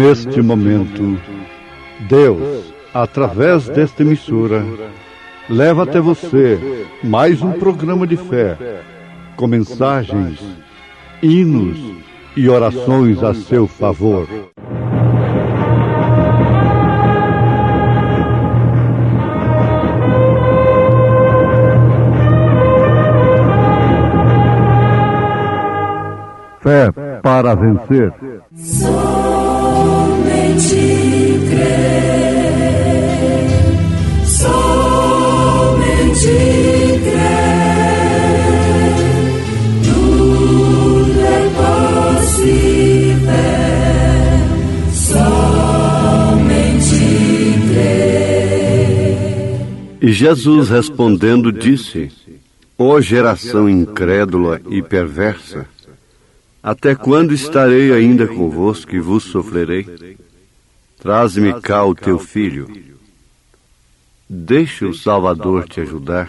neste momento, Deus, através desta emissora, leva até você mais um programa de fé, com mensagens, hinos e orações a seu favor. Fé para vencer. Somente crer, somente crer, tudo é possível, somente crer. E Jesus respondendo disse: Ó geração incrédula e perversa, até quando estarei ainda convosco e vos sofrerei? Traze-me cá o teu filho. Deixa o Salvador te ajudar.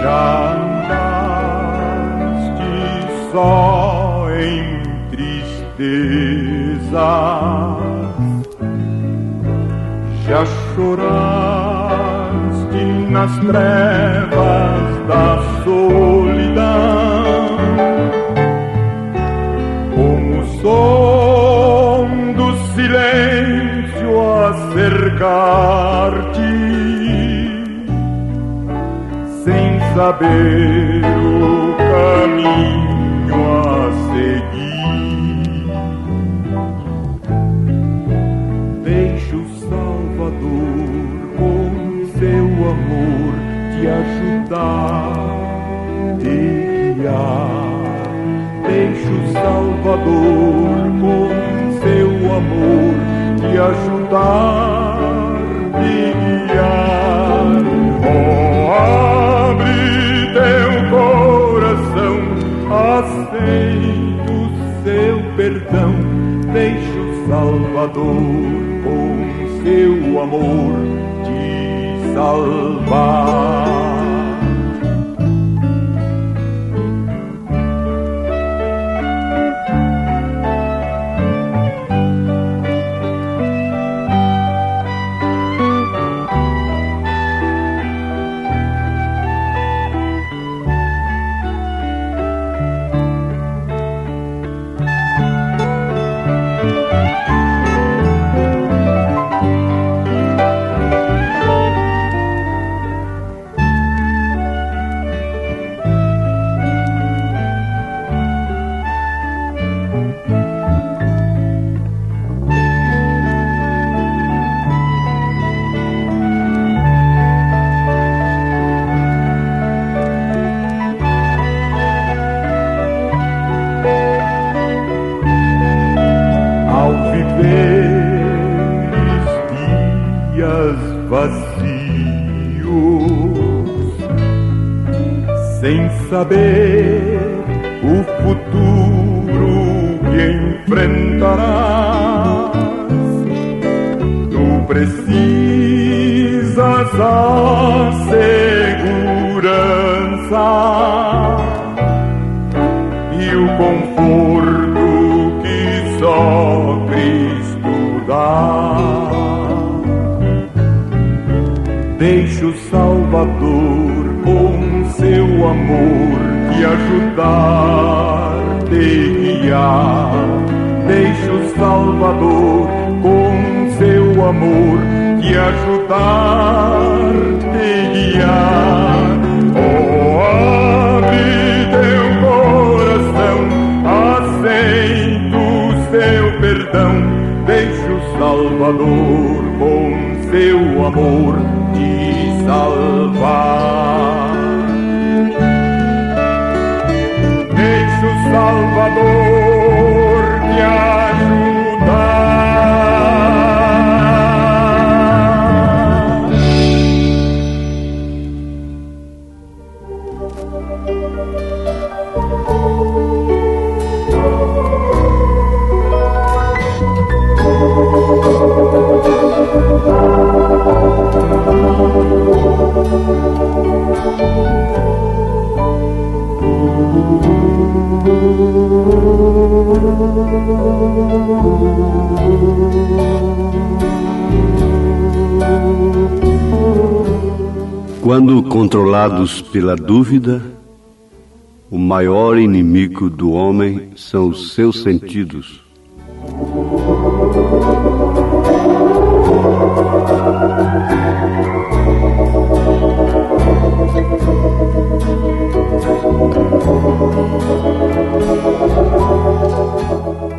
Já andaste só em tristezas, já choraste nas trevas da solidão, com o som do silêncio a cercar-te, sem saber o caminho a seguir. Deixa o Salvador com seu amor te ajudar, te guiar. Deixa o Salvador com seu amor te ajudar, te guiar. Abre teu coração, aceita o seu perdão. Deixa o Salvador com seu amor te salvar. Sem saber o futuro que enfrentarás, tu precisas a segurança e o conforto que só Cristo dá. Deixa o Salvador com seu amor te ajudar, te guiar. Deixa o Salvador com seu amor te ajudar, te guiar. Oh, abre teu coração, aceita o seu perdão. Deixa o Salvador com seu amor te salvar. Deixa o Salvador te ajudar. quando controlados pela dúvida, o maior inimigo do homem são os seus sentidos.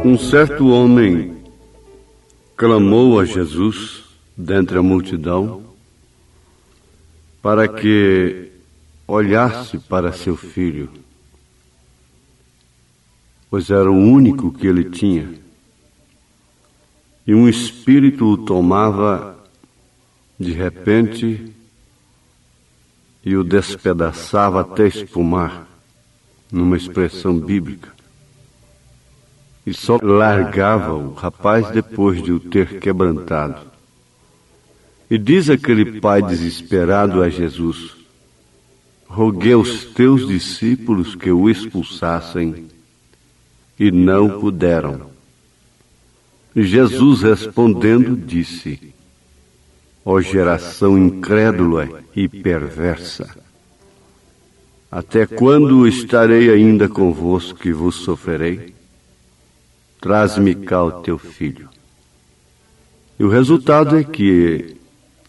Um certo homem clamou a Jesus dentre a multidão para que olhasse para seu filho, pois era o único que ele tinha, e um espírito o tomava de repente e o despedaçava até espumar, numa expressão bíblica, e só largava o rapaz depois de o ter quebrantado. E diz aquele pai desesperado a Jesus: roguei aos teus discípulos que o expulsassem, e não puderam. E Jesus respondendo disse: ó geração incrédula e perversa, até quando estarei ainda convosco e vos sofrerei? Traz-me cá o teu filho. E o resultado é que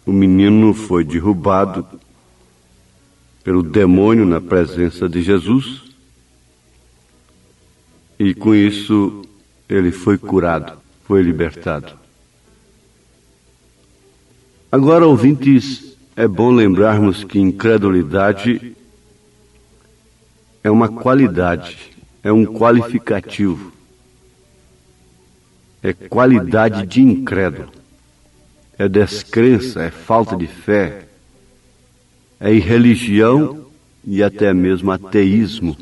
o menino foi derrubado pelo demônio na presença de Jesus, e com isso ele foi curado, foi libertado. Agora, ouvintes, é bom lembrarmos que incredulidade é uma qualidade, é um qualificativo. É qualidade de incrédulo, é descrença, é falta de fé, é irreligião e até mesmo ateísmo.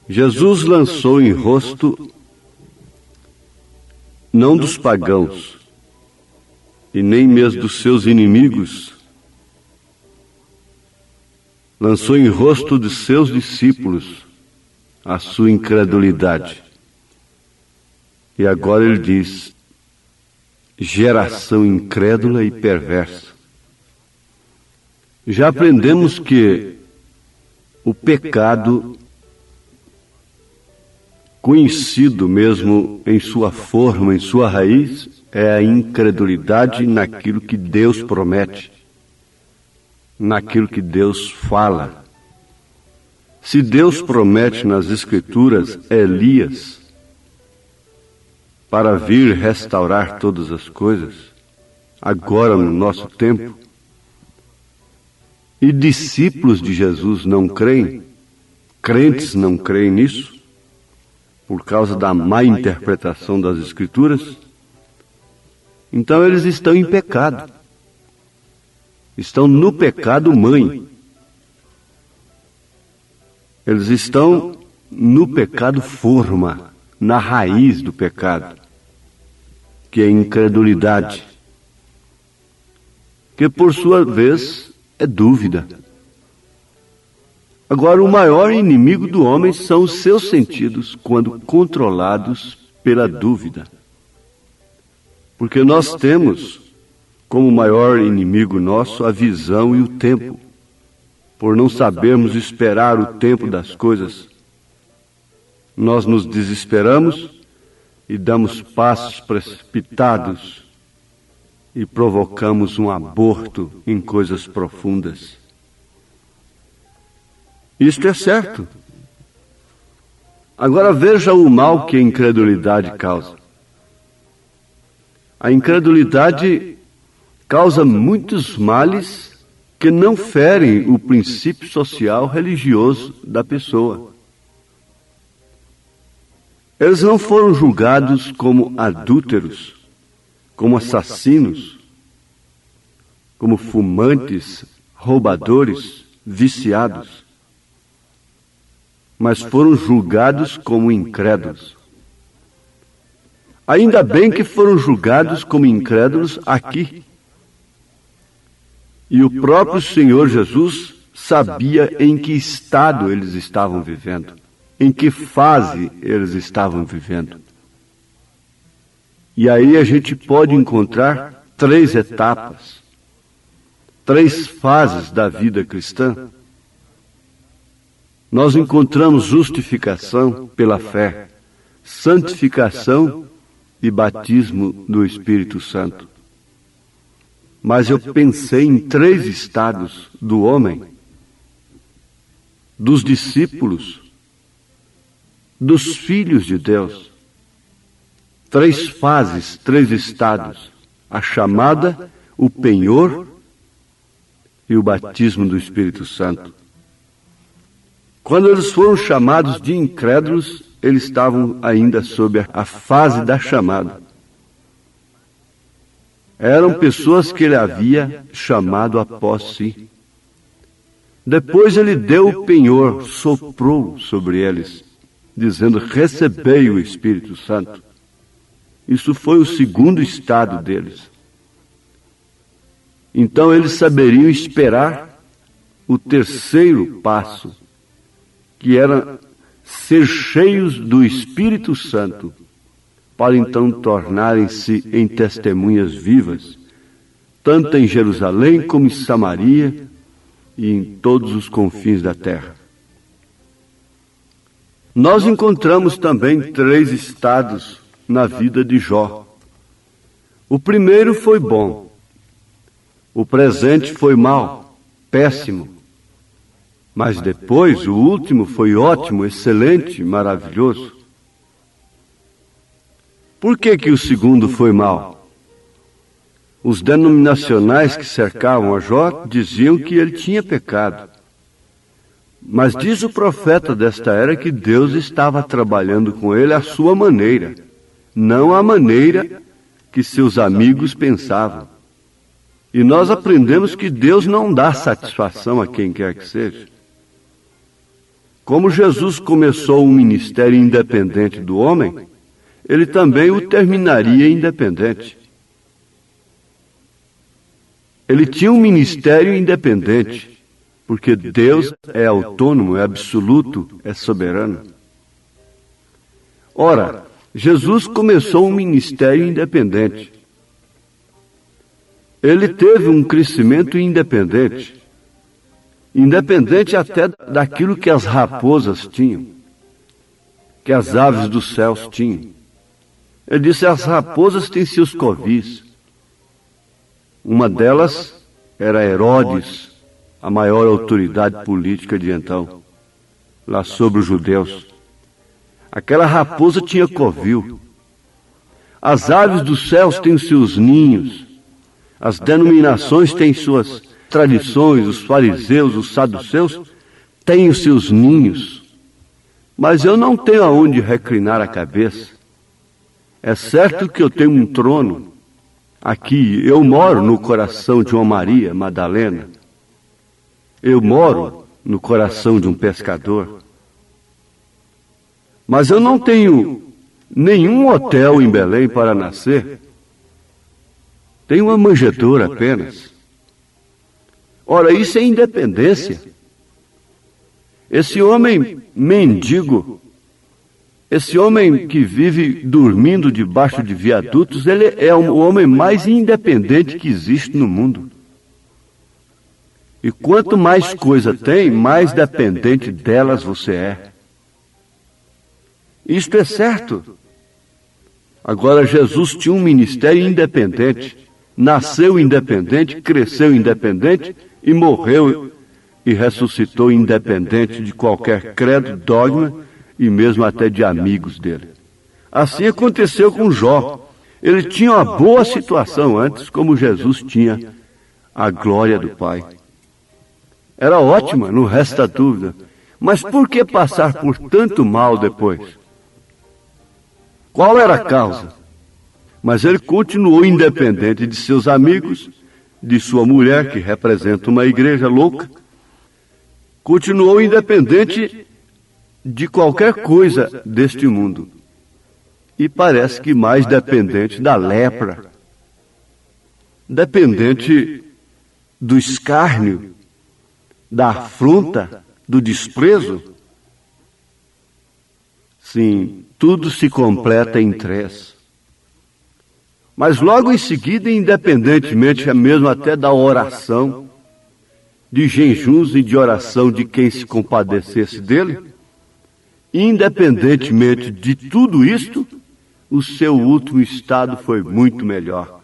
Jesus lançou em rosto não dos pagãos e nem mesmo dos seus inimigos, lançou em rosto de seus discípulos a sua incredulidade. E agora ele diz: geração incrédula e perversa. Já aprendemos que o pecado, conhecido mesmo em sua forma, em sua raiz, é a incredulidade naquilo que Deus promete, naquilo que Deus fala. Se Deus promete nas Escrituras Elias para vir restaurar todas as coisas, agora no nosso tempo, e discípulos de Jesus não creem, crentes não creem nisso, por causa da má interpretação das Escrituras, então eles estão em pecado, estão no pecado mãe, eles estão no pecado forma, na raiz do pecado, que é a incredulidade, que por sua vez é dúvida. Agora, o maior inimigo do homem são os seus sentidos, quando controlados pela dúvida. Porque nós temos como maior inimigo nosso a visão e o tempo, por não sabermos esperar o tempo das coisas. Nós nos desesperamos e damos passos precipitados e provocamos um aborto em coisas profundas. Isto é certo. Agora veja o mal que a incredulidade causa. A incredulidade causa muitos males que não ferem o princípio social religioso da pessoa. Eles não foram julgados como adúlteros, como assassinos, como fumantes, roubadores, viciados, mas foram julgados como incrédulos. Ainda bem que foram julgados como incrédulos aqui. E o próprio Senhor Jesus sabia em que estado eles estavam vivendo, em que fase eles estavam vivendo. E aí a gente pode encontrar 3 etapas, 3 fases da vida cristã, nós encontramos justificação pela fé, santificação e batismo do Espírito Santo. Mas eu pensei em 3 estados do homem, dos discípulos, dos filhos de Deus. 3 fases, 3 estados: a chamada, o penhor e o batismo do Espírito Santo. Quando eles foram chamados de incrédulos, eles estavam ainda sob a fase da chamada. Eram pessoas que ele havia chamado após si. Depois ele deu o penhor, soprou sobre eles, dizendo: recebei o Espírito Santo. Isso foi o 2º estado deles. Então eles saberiam esperar o 3º passo, que era ser cheios do Espírito Santo, para então tornarem-se em testemunhas vivas, tanto em Jerusalém como em Samaria e em todos os confins da terra. Nós encontramos também 3 estados na vida de Jó. O primeiro foi bom, o presente foi mau, péssimo, mas depois o último foi ótimo, excelente, maravilhoso. Por que o segundo foi mau? Os denominacionais que cercavam a Jó diziam que ele tinha pecado. Mas diz o profeta desta era que Deus estava trabalhando com ele à sua maneira, não à maneira que seus amigos pensavam. E nós aprendemos que Deus não dá satisfação a quem quer que seja. Como Jesus começou um ministério independente do homem, ele também o terminaria independente. Ele tinha um ministério independente, porque Deus é autônomo, é absoluto, é soberano. Ora, Jesus começou um ministério independente. Ele teve um crescimento independente, independente até daquilo que as raposas tinham, que as aves dos céus tinham. Ele disse: as raposas têm seus covis. Uma delas era Herodes, a maior autoridade política de então, lá sobre os judeus. Aquela raposa tinha covil. As aves dos céus têm seus ninhos. As denominações têm suas tradições, os fariseus, os saduceus têm os seus ninhos. Mas eu não tenho aonde reclinar a cabeça. É certo que eu tenho um trono. Aqui eu moro no coração de uma Maria Madalena. Eu moro no coração de um pescador. Mas eu não tenho nenhum hotel em Belém para nascer. Tenho uma manjedoura apenas. Ora, isso é independência. Esse homem mendigo, esse homem que vive dormindo debaixo de viadutos, ele é o homem mais independente que existe no mundo. E quanto mais coisa tem, mais dependente delas você é. Isto é certo. Agora, Jesus tinha um ministério independente. Nasceu independente, cresceu independente e morreu e ressuscitou independente de qualquer credo, dogma e mesmo até de amigos dele. Assim aconteceu com Jó. Ele tinha uma boa situação antes, como Jesus tinha a glória do Pai. Era ótima, não resta dúvida. Mas por que passar por tanto mal depois? Qual era a causa? Mas ele continuou independente de seus amigos, de sua mulher, que representa uma igreja louca. Continuou independente de qualquer coisa deste mundo. E parece que mais dependente da lepra. Dependente do escárnio, da afronta, do desprezo. Sim, tudo se completa em 3. Mas logo em seguida, independentemente mesmo até da oração, de jejuns e de oração de quem se compadecesse dele? Independentemente de tudo isto, o seu último estado foi muito melhor.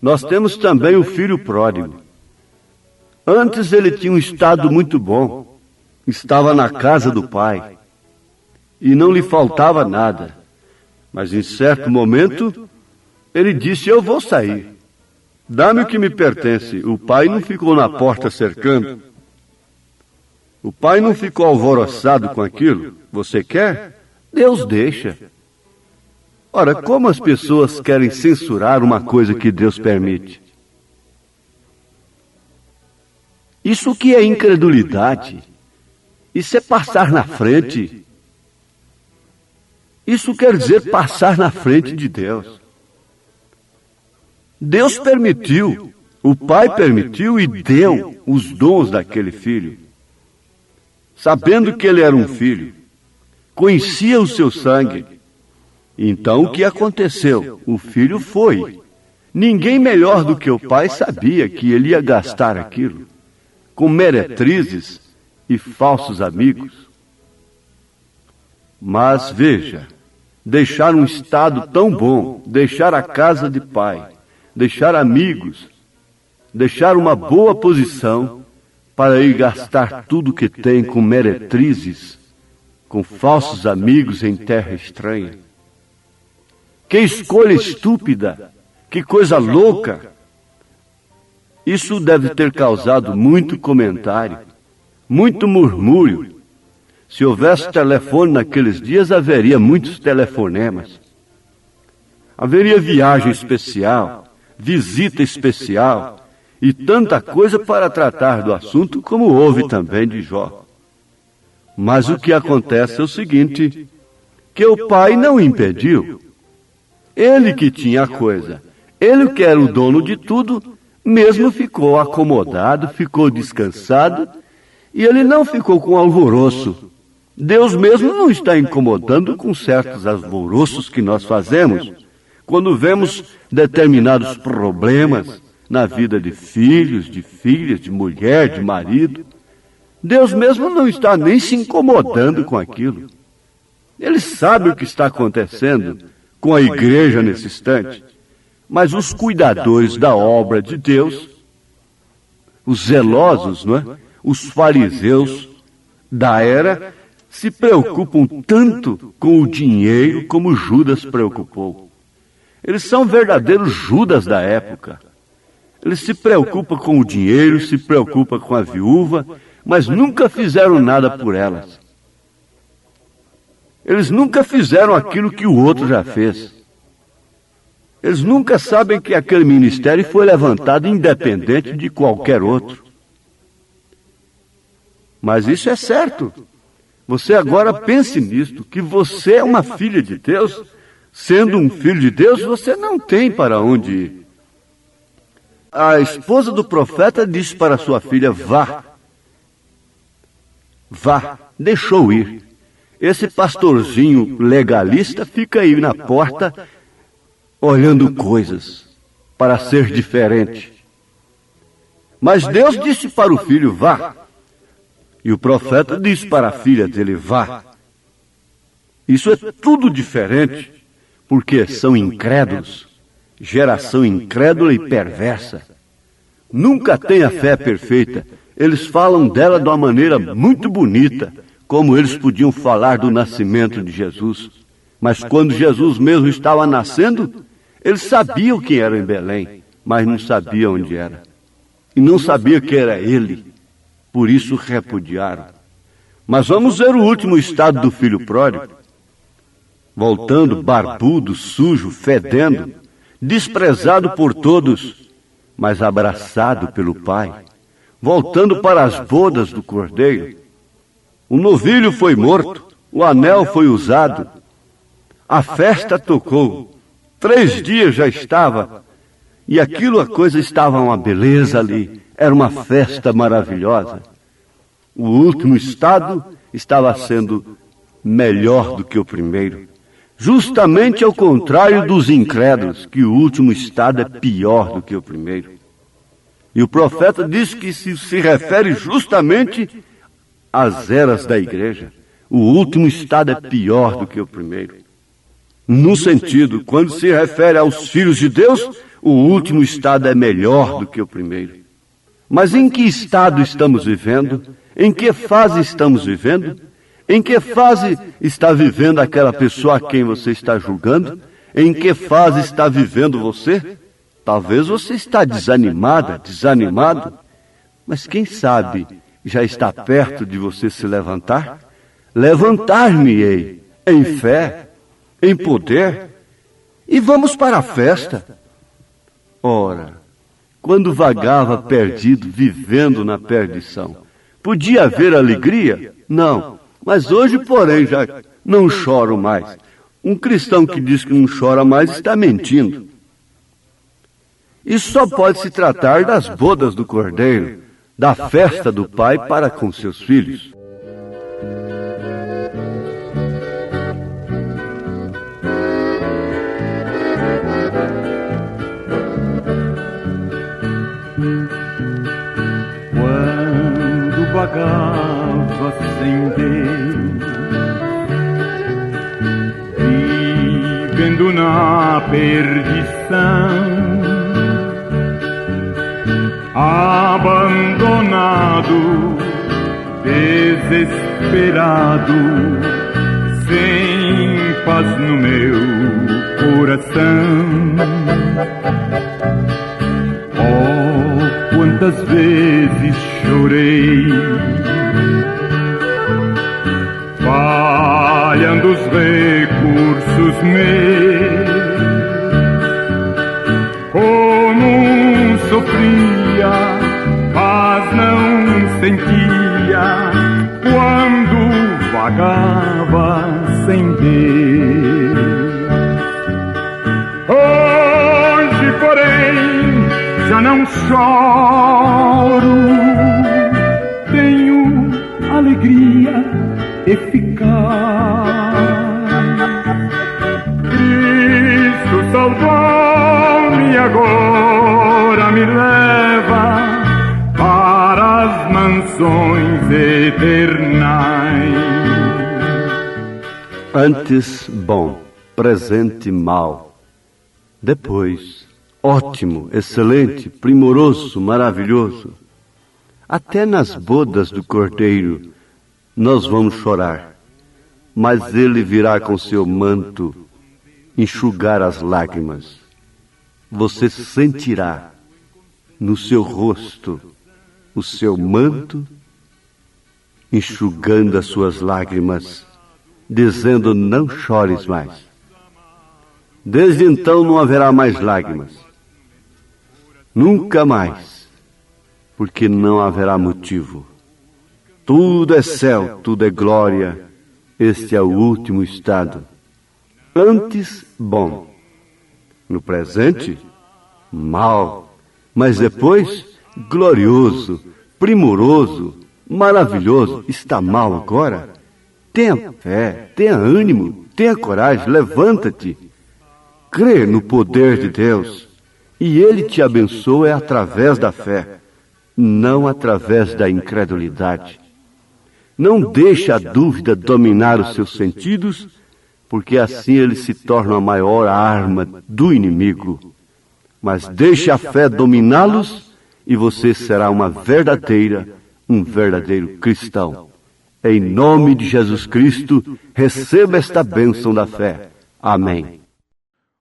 Nós temos também o filho pródigo. Antes ele tinha um estado muito bom, estava na casa do pai, e não lhe faltava nada. Mas em certo momento, ele disse: eu vou sair, dá-me o que me pertence. O pai não ficou na porta cercando. O pai não ficou alvoroçado com aquilo. Você quer? Deus deixa. Ora, como as pessoas querem censurar uma coisa que Deus permite? Isso que é incredulidade. Isso é passar na frente. Isso quer dizer passar na frente de Deus. Deus permitiu, o Pai permitiu e deu os dons daquele filho. Sabendo que ele era um filho, conhecia o seu sangue. Então o que aconteceu? O filho foi. Ninguém melhor do que o pai sabia que ele ia gastar aquilo com meretrizes e falsos amigos. Mas veja, deixar um estado tão bom, deixar a casa de pai, deixar amigos, deixar uma boa posição para ir gastar tudo que tem com meretrizes, com falsos amigos em terra estranha. Que escolha estúpida, que coisa louca! Isso deve ter causado muito comentário, muito murmúrio. Se houvesse telefone naqueles dias, haveria muitos telefonemas. Haveria viagem especial, visita especial e tanta coisa para tratar do assunto, como houve também de Jó. Mas o que acontece é o seguinte, que o pai não impediu. Ele que tinha a coisa, ele que era o dono de tudo, mesmo ficou acomodado, ficou descansado, e ele não ficou com alvoroço. Deus mesmo não está incomodando com certos alvoroços que nós fazemos, quando vemos determinados problemas na vida de filhos, de filhas, de mulher, de marido. Deus mesmo não está nem se incomodando com aquilo. Ele sabe o que está acontecendo com a igreja nesse instante. Mas os cuidadores da obra de Deus, os zelosos, não é? Os fariseus da era, se preocupam tanto com o dinheiro como Judas preocupou. Eles são verdadeiros Judas da época. Eles se preocupam com o dinheiro, se preocupam com a viúva, mas nunca fizeram nada por elas. Eles nunca fizeram aquilo que o outro já fez. Eles nunca sabem que aquele ministério foi levantado independente de qualquer outro. Mas isso é certo. Você agora pense nisto, que você é uma filha de Deus. Sendo um filho de Deus, você não tem para onde ir. A esposa do profeta disse para sua filha: vá. Vá, deixou ir. Esse pastorzinho legalista fica aí na porta olhando coisas para ser diferente. Mas Deus disse para o filho: vá. E o profeta disse para a filha dele: vá. Isso é tudo diferente, porque são incrédulos, geração incrédula e perversa. Nunca tem a fé perfeita. Eles falam dela de uma maneira muito bonita, como eles podiam falar do nascimento de Jesus. Mas quando Jesus mesmo estava nascendo, eles sabiam quem era em Belém, mas não sabiam onde era. E não sabiam que era ele. Por isso repudiaram. Mas vamos ver o último estado do filho pródigo. Voltando barbudo, sujo, fedendo, desprezado por todos, mas abraçado pelo pai. Voltando para as bodas do cordeiro. O novilho foi morto, o anel foi usado, a festa tocou. 3 dias já estava, e aquilo, a coisa estava uma beleza ali, era uma festa maravilhosa. O último estado estava sendo melhor do que o primeiro. Justamente ao contrário dos incrédulos, que o último estado é pior do que o primeiro. E o profeta diz que se refere justamente às eras da igreja. O último estado é pior do que o primeiro. No sentido, quando se refere aos filhos de Deus, o último estado é melhor do que o primeiro. Mas em que estado estamos vivendo? Em que fase estamos vivendo? Em que fase está vivendo aquela pessoa a quem você está julgando? Em que fase está vivendo você? Talvez você está desanimada, desanimado, mas quem sabe já está perto de você se levantar? Levantar-me-ei em fé, em poder, e vamos para a festa. Ora, quando vagava perdido, vivendo na perdição, podia haver alegria? Não, mas hoje, porém, já não choro mais. Um cristão que diz que não chora mais está mentindo. Isso só pode se tratar das bodas do Cordeiro, da festa do Pai para com seus filhos. Quando vagava sem Deus, vivendo na perdição, abandonado, desesperado, sem paz no meu coração. Oh, quantas vezes chorei, falhando os recursos meus, como sofria, mas não sentia quando vagava sem Deus. Hoje, porém, já não choro, tenho alegria eficaz. Cristo salvou-me, agora me leva para as mansões eternais. Antes bom, presente mal. Depois ótimo, excelente, primoroso, maravilhoso. Até nas bodas do Cordeiro nós vamos chorar, mas ele virá com seu manto enxugar as lágrimas. Você sentirá no seu rosto o seu manto enxugando as suas lágrimas, dizendo: não chores mais. Desde então não haverá mais lágrimas. Nunca mais, porque não haverá motivo. Tudo é céu, tudo é glória. Este é o último estado. Antes, bom. No presente, mal. Mas depois, glorioso, primoroso, maravilhoso. Está mal agora? Tenha fé, tenha ânimo, tenha coragem, levanta-te. Crê no poder de Deus. E Ele te abençoa através da fé, não através da incredulidade. Não deixe a dúvida dominar os seus sentidos, porque assim ele se torna a maior arma do inimigo. Mas deixe a fé dominá-los e você será um verdadeiro cristão. Em nome de Jesus Cristo, receba esta bênção da fé. Amém.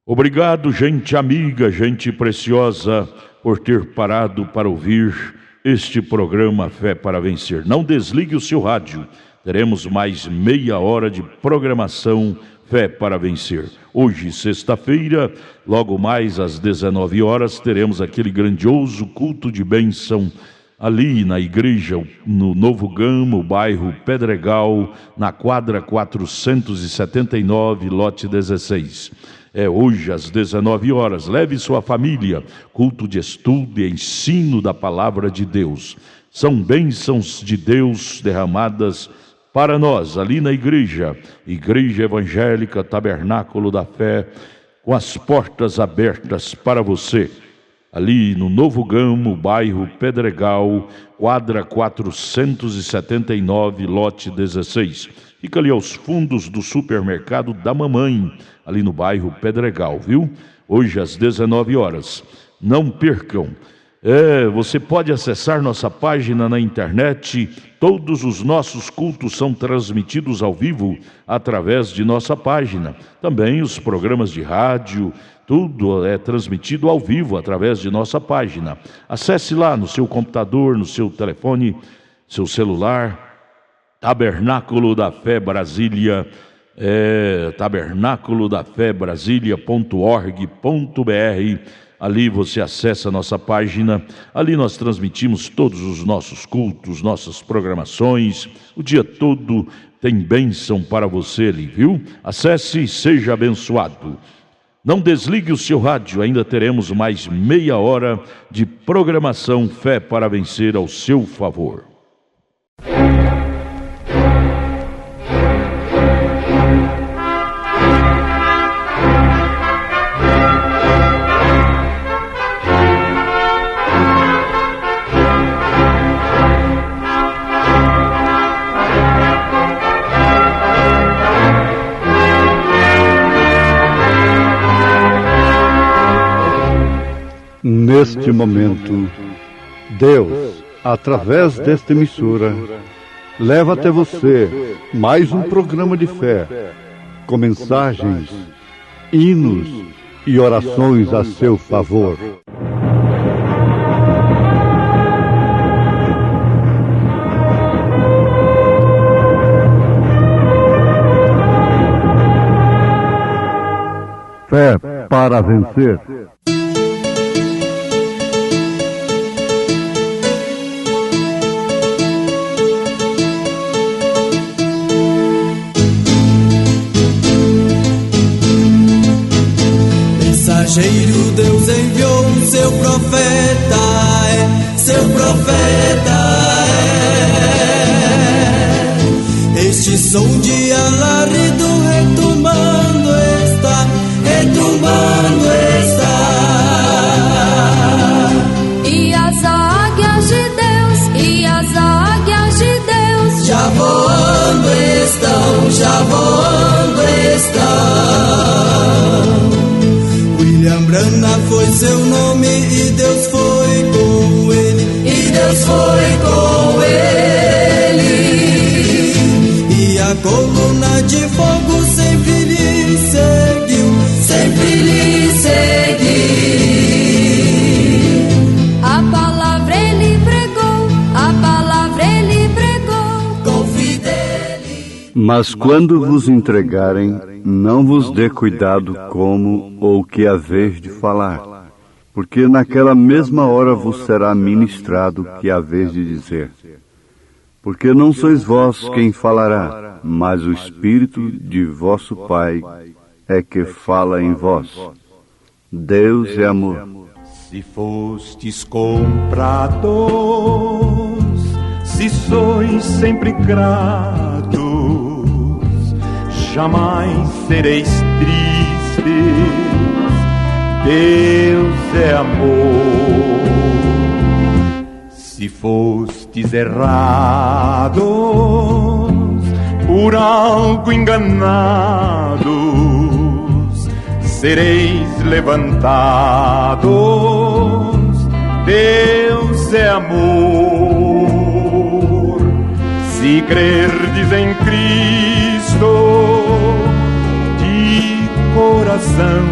Obrigado, gente amiga, gente preciosa, por ter parado para ouvir este programa Fé para Vencer. Não desligue o seu rádio, teremos mais meia hora de programação Fé para Vencer. Hoje, sexta-feira, logo mais às 19 horas, teremos aquele grandioso culto de bênção ali na igreja, no Novo Gama, o bairro Pedregal, na quadra 479, lote 16. É hoje às 19 horas. Leve sua família. Culto de estudo e ensino da palavra de Deus. São bênçãos de Deus derramadas para nós, ali na igreja. Igreja Evangélica Tabernáculo da Fé, com as portas abertas para você. ali no Novo Gamo, bairro Pedregal, quadra 479, lote 16. Fica ali aos fundos do supermercado da Mamãe, ali no bairro Pedregal, viu? Hoje às 19 horas. Não percam. Você pode acessar nossa página na internet. Todos os nossos cultos são transmitidos ao vivo através de nossa página. Também os programas de rádio, tudo é transmitido ao vivo através de nossa página. Acesse lá no seu computador, no seu telefone, seu celular, Tabernáculo da Fé Brasília, tabernaculodafebrasilia.org.br. Ali você acessa a nossa página. Ali nós transmitimos todos os nossos cultos, nossas programações. O dia todo tem bênção para você ali, viu? Acesse e seja abençoado. Não desligue o seu rádio, ainda teremos mais meia hora de programação Fé para Vencer ao seu favor. Neste momento, Deus, através desta emissora, leva até você mais um programa de fé, com mensagens, hinos e orações a seu favor. Fé para vencer. Mensageiro, Deus enviou seu profeta, seu profeta. Este som de alarido retumbando está, retumbando está. E as águias de Deus, e as águias de Deus, já voando estão, já voando estão. William Branham foi seu nome e Deus foi com ele, e Deus foi com ele. E a coluna de fogo sempre lhe seguiu, sempre lhe seguiu. a palavra ele pregou, a palavra ele pregou com fidelidade. Mas quando vos entregarem, não vos dê cuidado como ou que haveis de falar, porque naquela mesma hora vos será ministrado que haveis de dizer. Porque não sois vós quem falará, mas o Espírito de vosso Pai é que fala em vós. Deus é amor. Se fostes comprados, se sois sempre gratos, jamais sereis tristes. Deus é amor. Se fostes errados, por algo enganados, sereis levantados. Deus é amor. Se crerdes em Cristo de coração,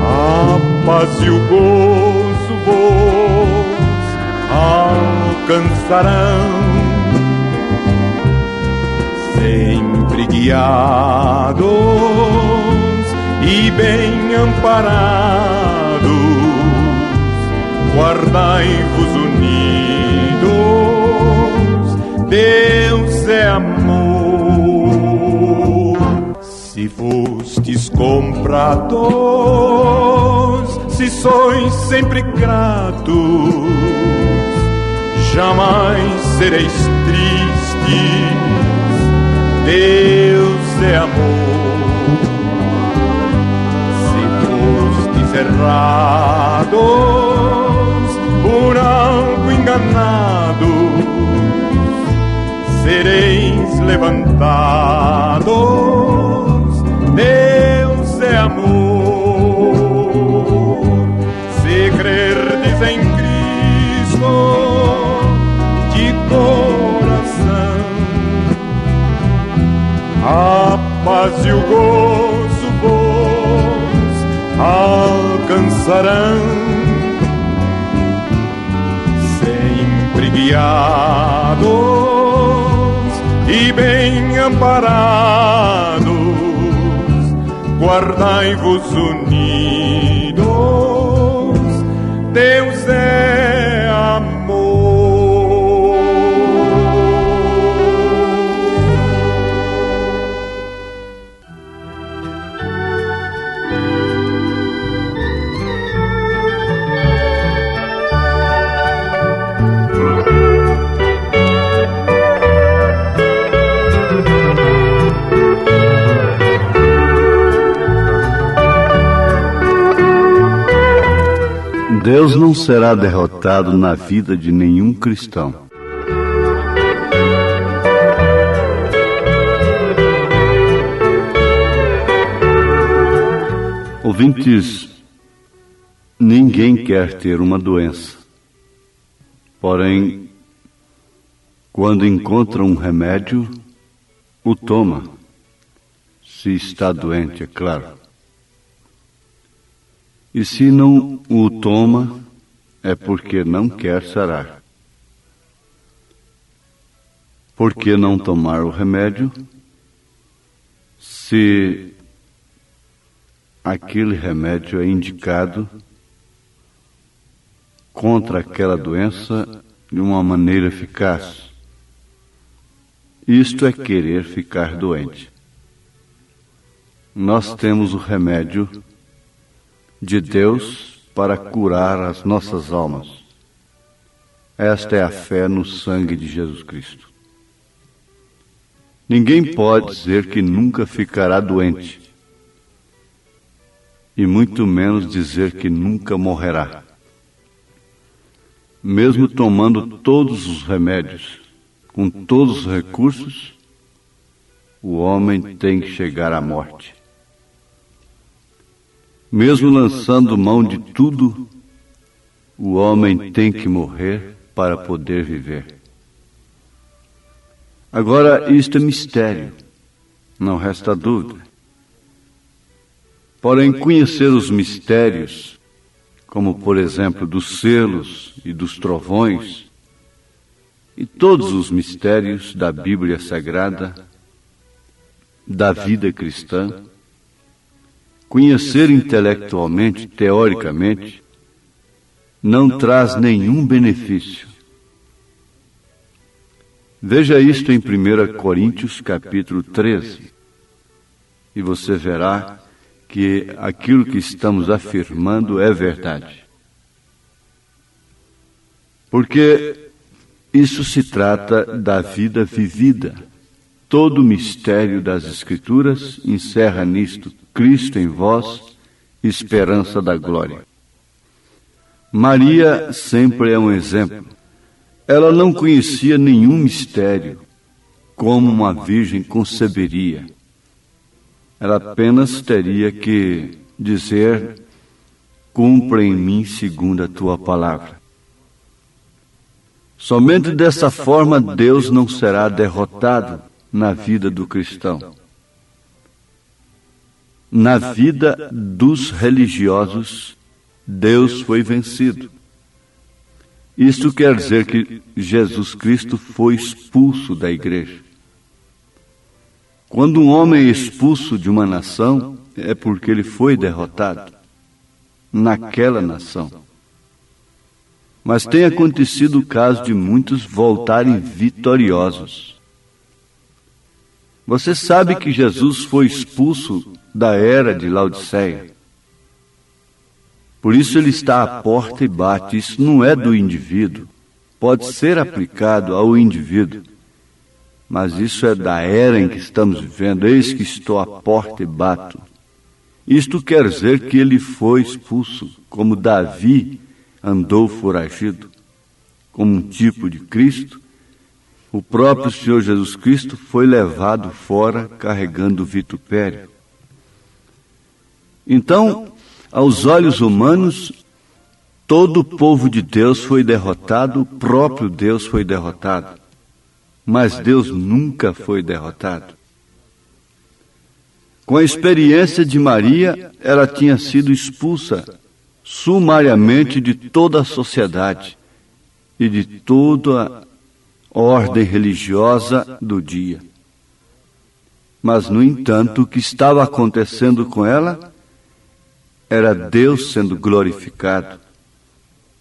a paz e o gozo vos alcançarão. Sempre guiados e bem amparados, guardai-vos unidos. Deus é amor. Se fostes comprados, se sois sempre gratos, jamais sereis tristes. Deus é amor. Se fostes cerrados, por algo enganados, sereis levantados. Deus é amor. Se crerdes em Cristo de coração, a paz e o gozo vos alcançarão, sempre guiados e bem amparados, guardai-vos unidos. Deus é amor. Deus não será derrotado na vida de nenhum cristão. Ouvintes, ninguém quer ter uma doença. Porém, quando encontra um remédio, o toma. Se está doente, é claro. E se não o toma, é porque não quer sarar. Por que não tomar o remédio se aquele remédio é indicado contra aquela doença de uma maneira eficaz? Isto é querer ficar doente. Nós temos o remédio de Deus para curar as nossas almas. Esta é a fé no sangue de Jesus Cristo. Ninguém pode dizer que nunca ficará doente, e muito menos dizer que nunca morrerá. Mesmo tomando todos os remédios, com todos os recursos, o homem tem que chegar à morte. Mesmo lançando mão de tudo, o homem tem que morrer para poder viver. Agora, isto é mistério, não resta dúvida. Porém, conhecer os mistérios, como por exemplo dos selos e dos trovões, e todos os mistérios da Bíblia Sagrada, da vida cristã, conhecer intelectualmente, teoricamente, não traz nenhum benefício. Veja isto em 1 Coríntios capítulo 13, e você verá que aquilo que estamos afirmando é verdade. Porque isso se trata da vida vivida. Todo o mistério das Escrituras encerra nisto: Cristo em vós, esperança da glória. Maria sempre é um exemplo. Ela não conhecia nenhum mistério, como uma virgem conceberia. Ela apenas teria que dizer: cumpra em mim segundo a tua palavra. Somente dessa forma Deus não será derrotado na vida do cristão. Na vida dos religiosos, Deus foi vencido. Isto quer dizer que Jesus Cristo foi expulso da igreja. Quando um homem é expulso de uma nação, é porque ele foi derrotado naquela nação. Mas tem acontecido o caso de muitos voltarem vitoriosos. Você sabe que Jesus foi expulso da era de Laodiceia. Por isso ele está à porta e bate. Isso não é do indivíduo. Pode ser aplicado ao indivíduo, mas isso é da era em que estamos vivendo. Eis que estou à porta e bato. Isto quer dizer que ele foi expulso, como Davi andou foragido, como um tipo de Cristo. O próprio Senhor Jesus Cristo foi levado fora carregando o vitupério. Então, aos olhos humanos, todo o povo de Deus foi derrotado, o próprio Deus foi derrotado. Mas Deus nunca foi derrotado. Com a experiência de Maria, ela tinha sido expulsa sumariamente de toda a sociedade e de toda a ordem religiosa do dia. Mas, no entanto, o que estava acontecendo com ela era Deus sendo glorificado.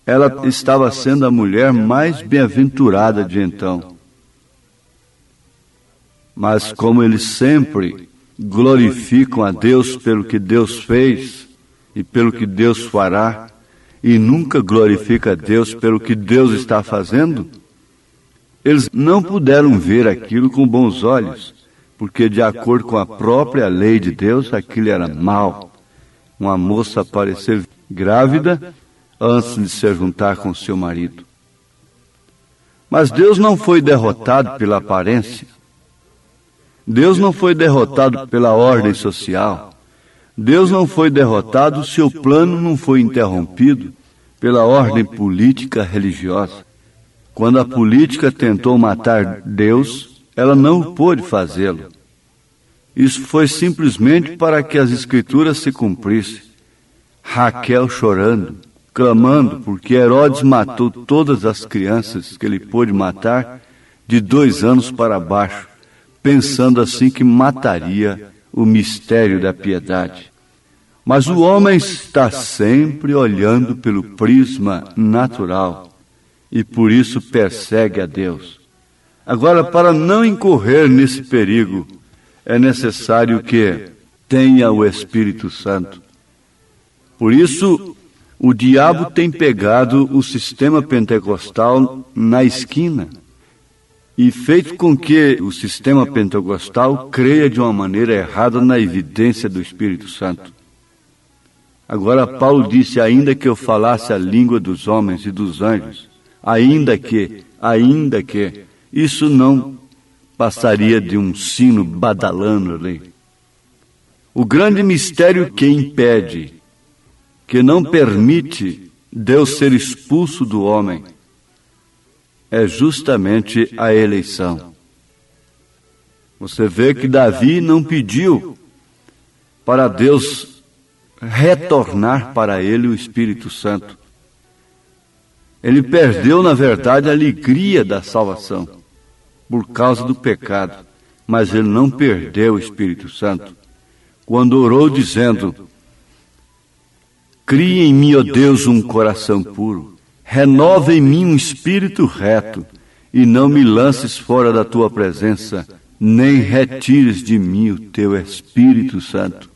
Ela estava sendo a mulher mais bem-aventurada de então. Mas como eles sempre glorificam a Deus pelo que Deus fez e pelo que Deus fará, e nunca glorifica a Deus pelo que Deus está fazendo, eles não puderam ver aquilo com bons olhos, porque de acordo com a própria lei de Deus, aquilo era mal. Uma moça aparecer grávida antes de se juntar com seu marido. Mas Deus não foi derrotado pela aparência. Deus não foi derrotado pela ordem social. Deus não foi derrotado, seu plano não foi interrompido pela ordem política religiosa. Quando a política tentou matar Deus, ela não pôde fazê-lo. Isso foi simplesmente para que as Escrituras se cumprissem. Raquel chorando, clamando, porque Herodes matou todas as crianças que ele pôde matar de 2 anos para baixo, pensando assim que mataria o mistério da piedade. Mas o homem está sempre olhando pelo prisma natural e por isso persegue a Deus. Agora, para não incorrer nesse perigo, é necessário que tenha o Espírito Santo. Por isso, o diabo tem pegado o sistema pentecostal na esquina e feito com que o sistema pentecostal creia de uma maneira errada na evidência do Espírito Santo. Agora, Paulo disse, ainda que eu falasse a língua dos homens e dos anjos, ainda que, isso não passaria de um sino badalando ali. O grande mistério que impede, que não permite Deus ser expulso do homem, é justamente a eleição. Você vê que Davi não pediu para Deus retornar para ele o Espírito Santo. Ele perdeu, na verdade, a alegria da salvação por causa do pecado, mas ele não perdeu o Espírito Santo. Quando orou dizendo, cria em mim, ó Deus, um coração puro, renova em mim um espírito reto, e não me lances fora da tua presença, nem retires de mim o teu Espírito Santo.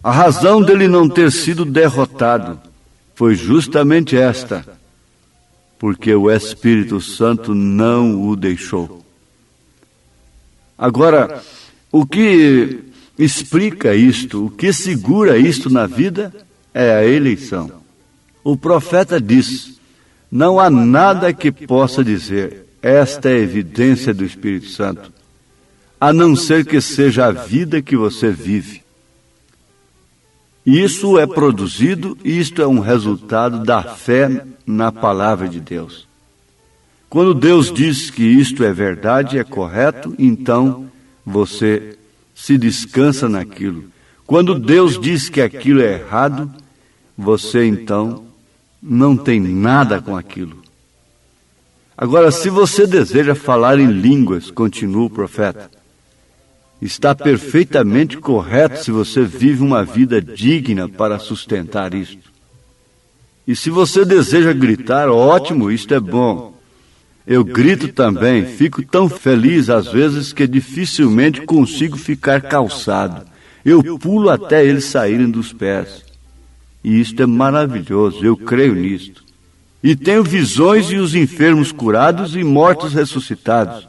A razão dele não ter sido derrotado foi justamente esta, porque o Espírito Santo não o deixou. Agora, o que explica isto, o que segura isto na vida é a eleição. O profeta diz, não há nada que possa dizer, esta é a evidência do Espírito Santo, a não ser que seja a vida que você vive. Isso é produzido, isto é um resultado da fé na palavra de Deus. Quando Deus diz que isto é verdade, é correto, então você se descansa naquilo. Quando Deus diz que aquilo é errado, você então não tem nada com aquilo. Agora, se você deseja falar em línguas, continua o profeta, está perfeitamente correto se você vive uma vida digna para sustentar isto. E se você deseja gritar, ótimo, isto é bom. Eu grito também, fico tão feliz às vezes que dificilmente consigo ficar calçado. Eu pulo até eles saírem dos pés. E isto é maravilhoso, eu creio nisto. E tenho visões e os enfermos curados e mortos ressuscitados.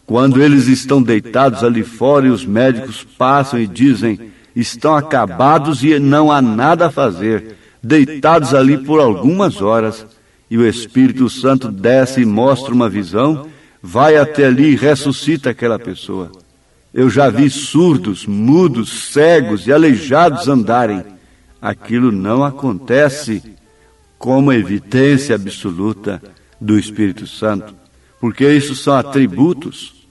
Quando eles estão deitados ali fora e os médicos passam e dizem, estão acabados e não há nada a fazer, deitados ali por algumas horas, e o Espírito Santo desce e mostra uma visão, vai até ali e ressuscita aquela pessoa. Eu já vi surdos, mudos, cegos e aleijados andarem. Aquilo não acontece como evidência absoluta do Espírito Santo, porque isso são atributos.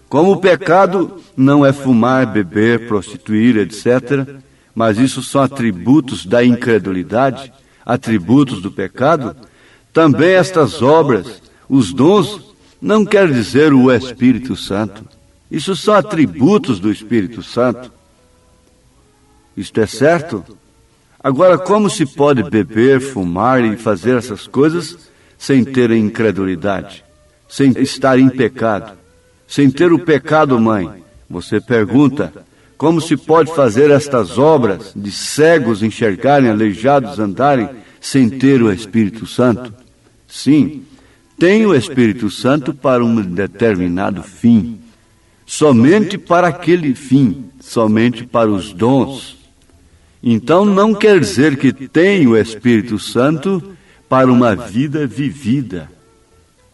Como o pecado não é fumar, beber, prostituir, etc., mas isso são atributos da incredulidade, atributos do pecado, também estas obras, os dons, não quer dizer o Espírito Santo. Isso são atributos do Espírito Santo. Isto é certo? Agora, como se pode beber, fumar e fazer essas coisas sem ter incredulidade, sem estar em pecado, sem ter o pecado mãe? Você pergunta, como se pode fazer estas obras de cegos enxergarem, aleijados andarem, sem ter o Espírito Santo? Sim, tem o Espírito Santo para um determinado fim, somente para aquele fim, somente para os dons. Então não quer dizer que tem o Espírito Santo para uma vida vivida,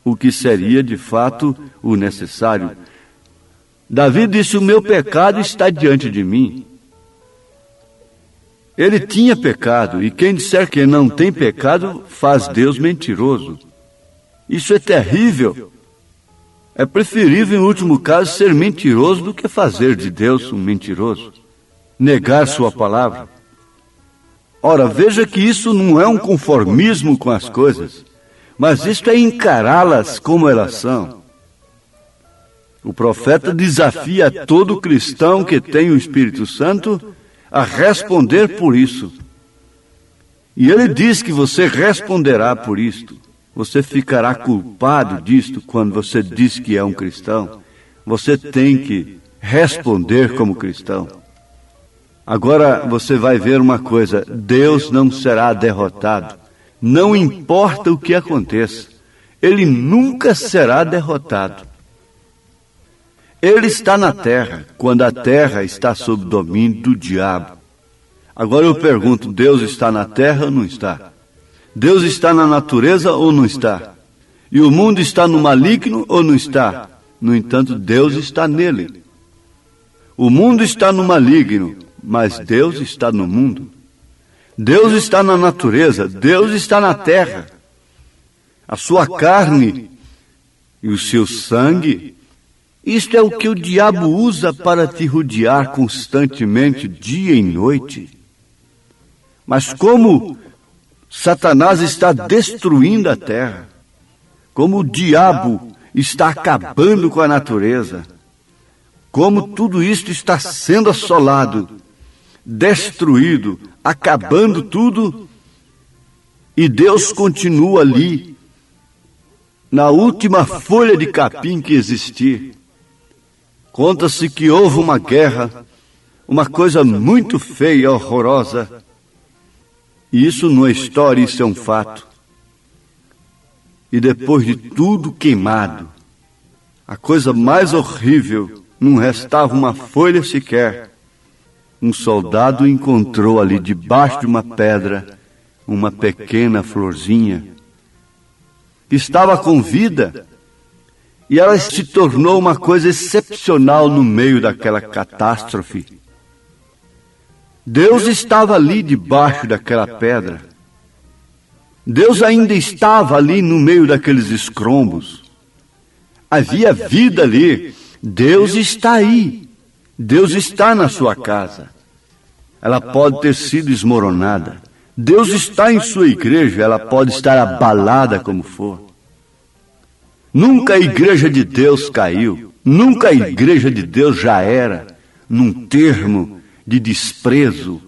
o que seria de fato o necessário. Davi disse, o meu pecado está diante de mim. Ele tinha pecado, e quem disser que não tem pecado, faz Deus mentiroso. Isso é terrível. É preferível, em último caso, ser mentiroso do que fazer de Deus um mentiroso, negar sua palavra. Ora, veja que isso não é um conformismo com as coisas, mas isto é encará-las como elas são. O profeta desafia todo cristão que tem o Espírito Santo a responder por isso. E ele diz que você responderá por isto. Você ficará culpado disto quando você diz que é um cristão. Você tem que responder como cristão. Agora você vai ver uma coisa, Deus não será derrotado. Não importa o que aconteça, Ele nunca será derrotado. Ele está na terra, quando a terra está sob domínio do diabo. Agora eu pergunto, Deus está na terra ou não está? Deus está na natureza ou não está? E o mundo está no maligno ou não está? No entanto, Deus está nele. O mundo está no maligno, mas Deus está no mundo. Deus está na natureza, Deus está na terra. A sua carne e o seu sangue, isto é o que o diabo usa para te rodear constantemente, dia e noite. Mas como Satanás está destruindo a terra, como o diabo está acabando com a natureza, como tudo isto está sendo assolado, destruído, acabando tudo, e Deus continua ali, na última folha de capim que existir. Conta-se que houve uma guerra, uma coisa muito feia, horrorosa, e isso não é história, isso é um fato. E depois de tudo queimado, a coisa mais horrível, não restava uma folha sequer. Um soldado encontrou ali debaixo de uma pedra uma pequena florzinha que estava com vida, e ela se tornou uma coisa excepcional no meio daquela catástrofe. Deus estava ali debaixo daquela pedra. Deus ainda estava ali no meio daqueles escombros. Havia vida ali. Deus está aí. Deus está na sua casa. Ela pode ter sido esmoronada. Deus está em sua igreja. Ela pode estar abalada como for. Nunca a igreja de Deus caiu. Nunca a igreja de Deus já era num termo de desprezo,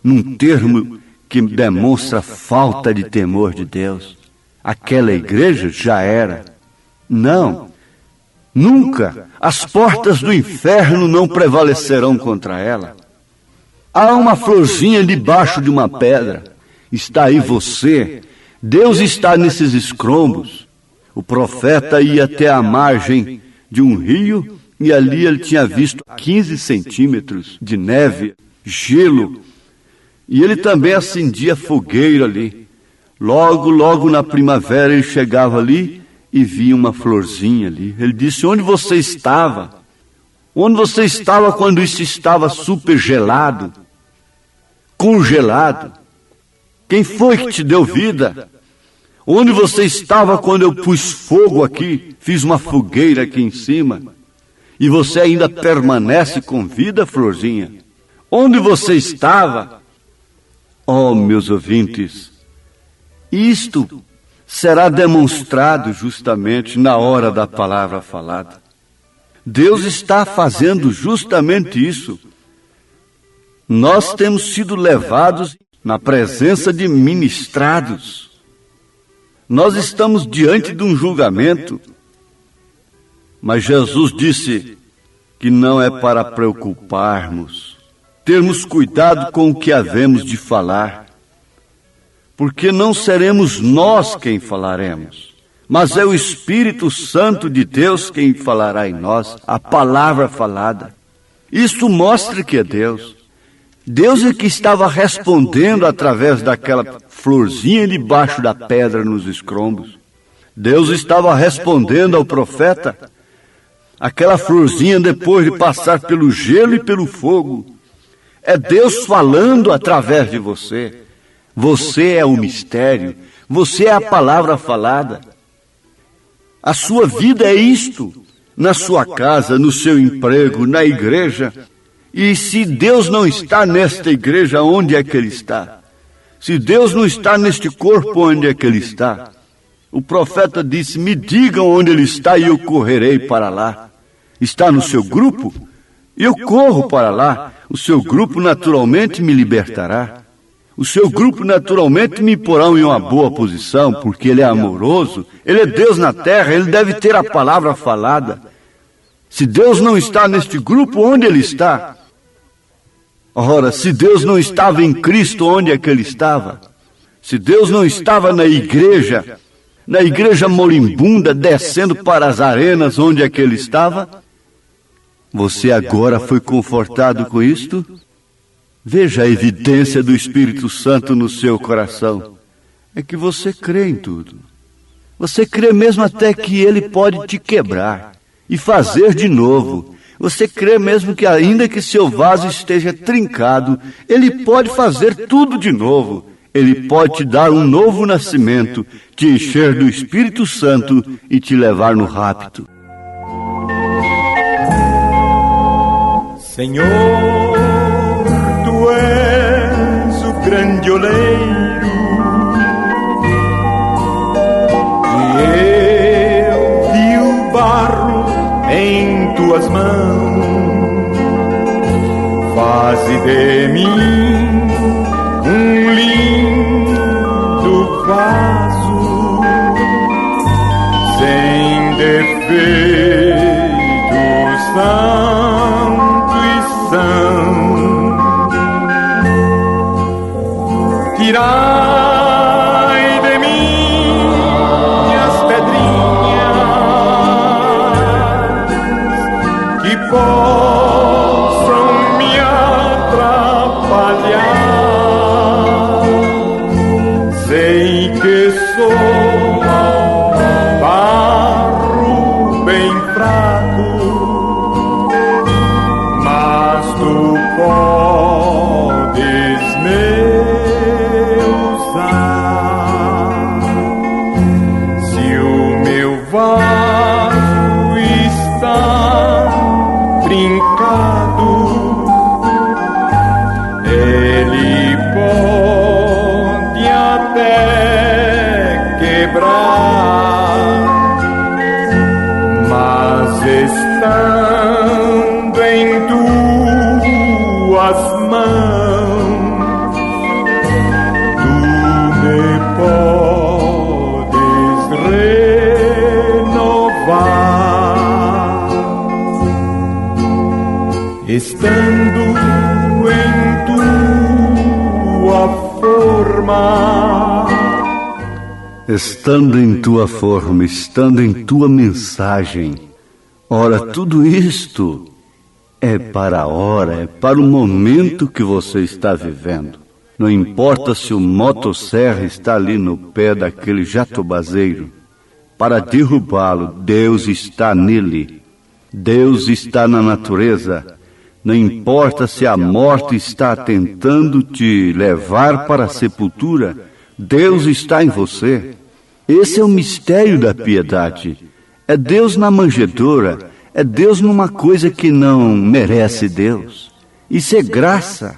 num termo que demonstra falta de temor de Deus. Aquela igreja já era. Não, nunca. As portas do inferno não prevalecerão contra ela. Há uma florzinha debaixo de uma pedra. Está aí você. Deus está nesses escombros. O profeta ia até a margem de um rio e ali ele tinha visto 15 centímetros de neve, gelo, e ele também acendia fogueira ali. Logo na primavera ele chegava ali e via uma florzinha ali. Ele disse: onde você estava? Onde você estava quando isso estava super gelado, congelado? Quem foi que te deu vida? Onde você estava quando eu pus fogo aqui, fiz uma fogueira aqui em cima? E você ainda permanece com vida, florzinha? Onde você estava? Oh, meus ouvintes, isto será demonstrado justamente na hora da palavra falada. Deus está fazendo justamente isso. Nós temos sido levados na presença de ministrados. Nós estamos diante de um julgamento. Mas Jesus disse que não é para preocuparmos, termos cuidado com o que havemos de falar, porque não seremos nós quem falaremos, mas é o Espírito Santo de Deus quem falará em nós, a palavra falada. Isso mostra que é Deus. Deus é que estava respondendo através daquela florzinha debaixo da pedra nos escombros. Deus estava respondendo ao profeta. Aquela florzinha, depois de passar pelo gelo e pelo fogo, é Deus falando através de você. Você é o mistério, você é a palavra falada. A sua vida é isto, na sua casa, no seu emprego, na igreja. E se Deus não está nesta igreja, onde é que Ele está? Se Deus não está neste corpo, onde é que Ele está? O profeta disse: me digam onde Ele está e eu correrei para lá. Está no seu grupo? Eu corro para lá. O seu grupo naturalmente me libertará. O seu grupo naturalmente me porá em uma boa posição, porque Ele é amoroso, Ele é Deus na terra, Ele deve ter a palavra falada. Se Deus não está neste grupo, onde Ele está? Ora, se Deus não estava em Cristo, onde é que Ele estava? Se Deus não estava na igreja moribunda, descendo para as arenas, onde é que Ele estava? Você agora foi confortado com isto? Veja a evidência do Espírito Santo no seu coração. É que você crê em tudo. Você crê mesmo até que Ele pode te quebrar e fazer de novo. Você crê mesmo que ainda que seu vaso esteja trincado, Ele pode fazer tudo de novo. Ele pode te dar um novo nascimento, te encher do Espírito Santo e te levar no rapto. Senhor, Tu és o grande oleiro e eu vi o barro em Tuas mãos. Faze de mim um lindo vaso sem defeitos, santo e são. Tirai de mim as pedrinhas que possam me atrapalhar. Sei que sou barro bem fraco, mas Tu podes me usar. Se o meu vaso está trincado, ele pode até quebrar, mas estando em Tuas mãos, Tu me podes renovar. Estando em Tua forma, Estando em Tua forma, estando em Tua mensagem, Ora, tudo isto é para a hora, é para o momento que você está vivendo. Não importa se o motosserra está ali no pé daquele jatobazeiro. Para derrubá-lo, Deus está nele. Deus está na natureza. Não importa se a morte está tentando te levar para a sepultura, Deus está em você. Esse é o mistério da piedade. É Deus na manjedoura, é Deus numa coisa que não merece Deus. Isso é graça.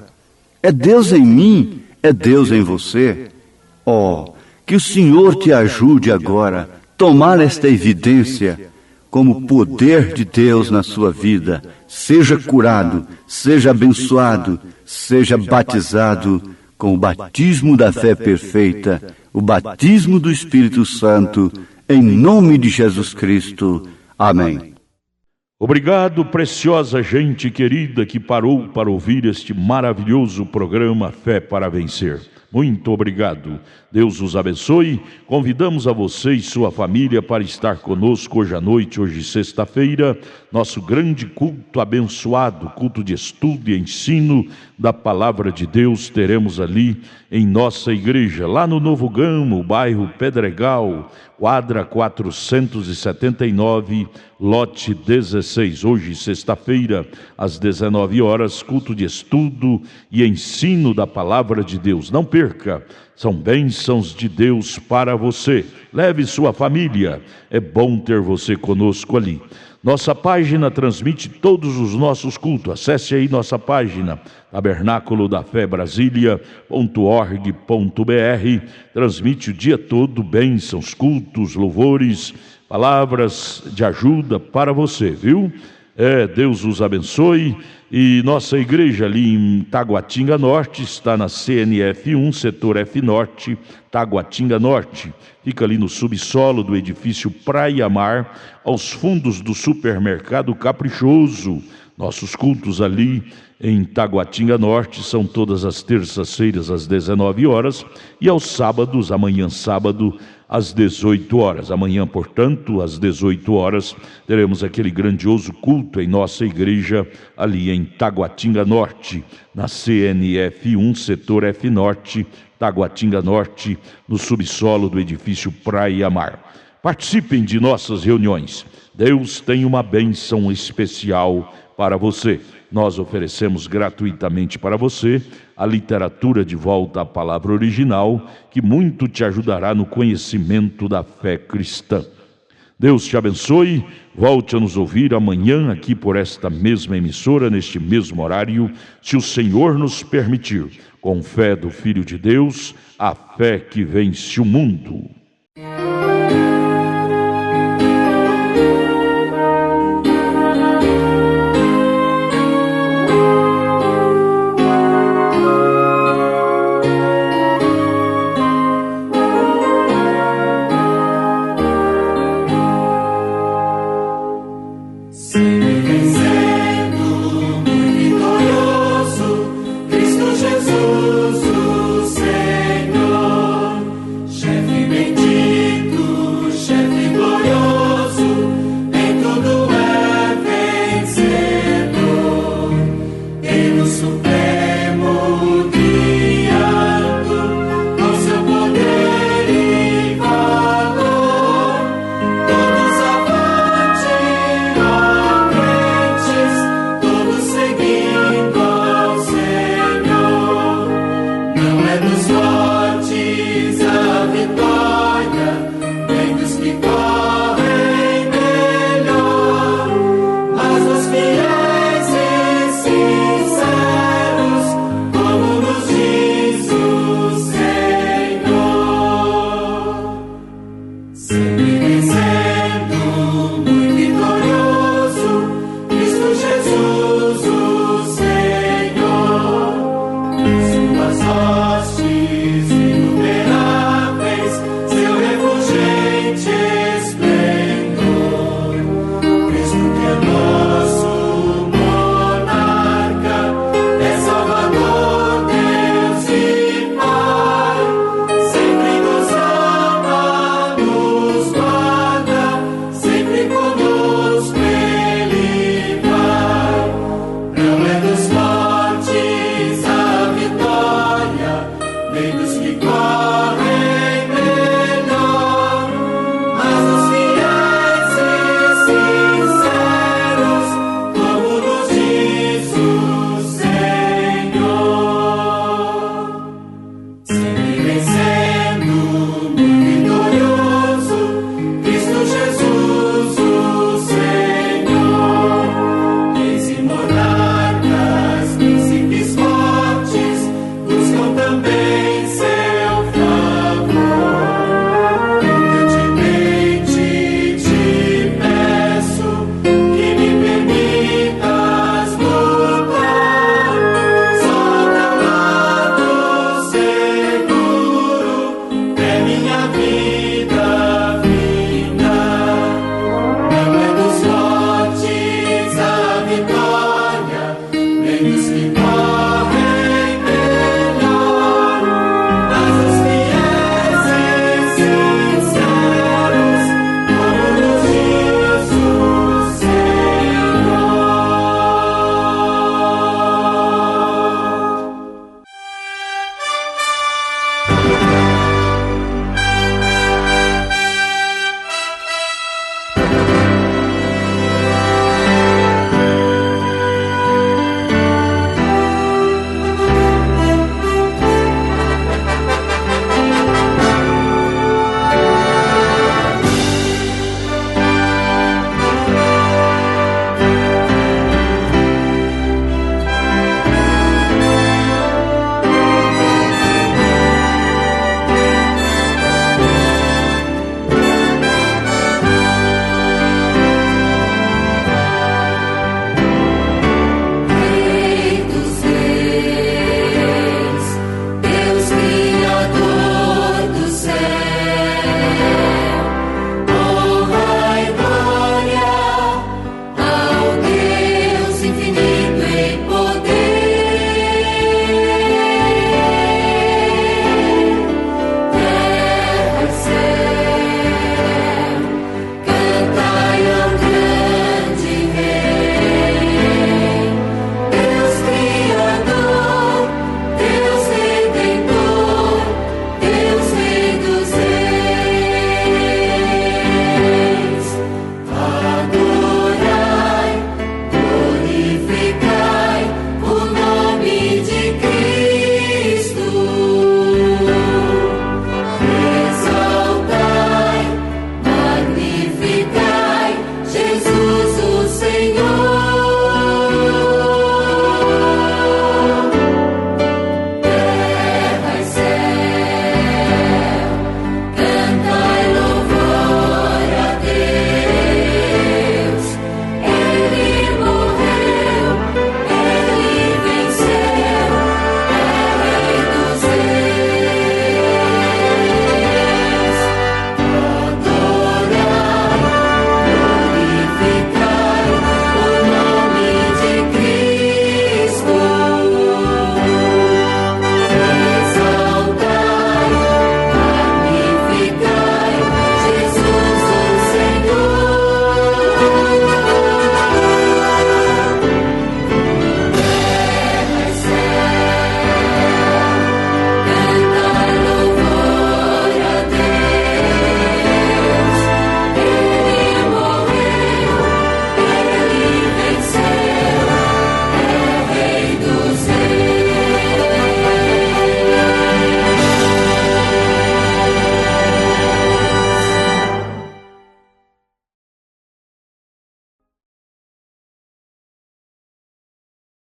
É Deus em mim, é Deus em você. Oh, que o Senhor te ajude agora a tomar esta evidência como poder de Deus na sua vida. Seja curado, seja abençoado, seja batizado com o batismo da fé perfeita, o batismo do Espírito Santo, em nome de Jesus Cristo. Amém. Obrigado, preciosa gente querida que parou para ouvir este maravilhoso programa Fé para Vencer. Muito obrigado. Deus os abençoe. Convidamos a você e sua família para estar conosco hoje à noite, hoje sexta-feira, nosso grande culto abençoado, culto de estudo e ensino da Palavra de Deus. Teremos ali em nossa igreja, lá no Novo Gamo, bairro Pedregal, quadra 479, lote 16. Hoje, sexta-feira, às 19 horas, culto de estudo e ensino da Palavra de Deus. Não perca, são bênçãos de Deus para você. Leve sua família, é bom ter você conosco ali. Nossa página transmite todos os nossos cultos. Acesse aí nossa página, tabernáculo da fé Brasília.org.br. Transmite o dia todo bênçãos, cultos, louvores, palavras de ajuda para você, viu? Deus os abençoe. E nossa igreja ali em Taguatinga Norte está na CNF 1, setor F Norte, Taguatinga Norte. Fica ali no subsolo do edifício Praia Mar, aos fundos do supermercado Caprichoso. Nossos cultos ali em Taguatinga Norte são todas as terças-feiras às 19 horas e aos sábados, amanhã sábado, às 18 horas. Amanhã, portanto, às 18 horas, teremos aquele grandioso culto em nossa igreja ali em Taguatinga Norte, na CNF 1, setor F Norte, Taguatinga Norte, no subsolo do edifício Praia Mar. Participem de nossas reuniões. Deus tem uma bênção especial para você. Nós oferecemos gratuitamente para você a literatura de volta à palavra original, que muito te ajudará no conhecimento da fé cristã. Deus te abençoe. Volte a nos ouvir amanhã aqui por esta mesma emissora, neste mesmo horário, se o Senhor nos permitir, com fé do Filho de Deus, a fé que vence o mundo. Senhor.